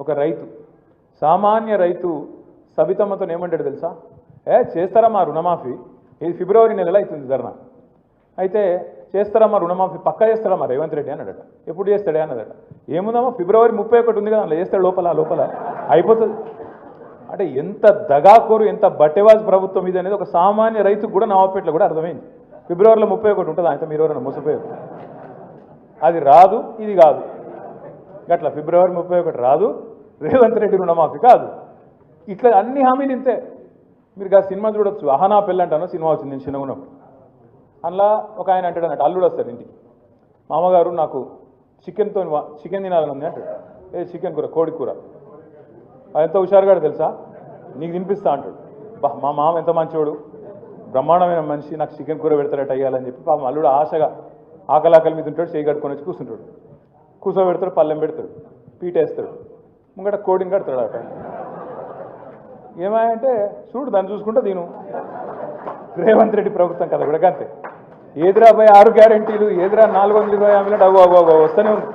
ఒక రైతు, సామాన్య రైతు సబితమ్మతో ఏమంటాడు తెలుసా? చేస్తారా మా రుణమాఫీ, ఇది ఫిబ్రవరి నెలలో అవుతుంది ధర్నా, అయితే చేస్తారా మా రుణమాఫీ, పక్కా చేస్తారా మా రేవంత్ రెడ్డి అన్నాడట. ఎప్పుడు చేస్తాడే అన్నదట. ఏముందమ్మా ఫిబ్రవరి 31 ఉంది కదా, అందులో చేస్తాడు, లోపల అయిపోతుంది. అంటే ఎంత దగాకోరు, ఎంత బట్టెవాజ్ ప్రభుత్వం ఇది అనేది ఒక సామాన్య రైతుకు కూడా నవాపేటలో కూడా అర్థమైంది. ఫిబ్రవరిలో 31 ఉంటుంది, అయితే మీరు ఎవరైనా మోసపోయారు. అది రాదు, ఇది కాదు, గట్లా ఫిబ్రవరి 31 రాదు, రేవంత్ రెడ్డి రుణమాఫీ కాదు, ఇట్లా అన్ని హామీలు ఇంతే. మీరు ఆ సినిమా చూడొచ్చు, అహనా పెళ్ళి అంటాను సినిమా వచ్చింది, నేను చిన్నగా ఉన్నప్పుడు. అందులో ఒక ఆయన అంటాడు అన్నట్టు, అల్లుడు వస్తాడు ఇంటికి, మామగారు నాకు చికెన్ తినాలని ఉంది అంటాడు. చికెన్ కూర, కోడి కూర, ఎంత హుషారుగాడు తెలుసా, నీకు తినిపిస్తా అంటాడు. మా మామ ఎంత మంచివాడు, బ్రహ్మాండమైన మనిషి, నాకు చికెన్ కూర పెడతాడట అయ్యాలని చెప్పి పాపం అల్లుడు ఆశగా ఆకలి మీద ఉంటాడు, చేయి కట్టుకొని వచ్చి కూర్చుంటాడు. కూర్చోబెడతాడు, పళ్ళెం పెడతాడు, పీటేస్తాడు, ముంగట కోడిని కడతాడు అట. ఏమాయంటే చూడు దాన్ని చూసుకుంటా దీను రేవంత్ రెడ్డి ప్రభుత్వం కదా కూడా అంతే. ఏదిరా 6 గ్యారెంటీలు, ఏదిరా 420 హామీలు, వస్తూనే ఉంది.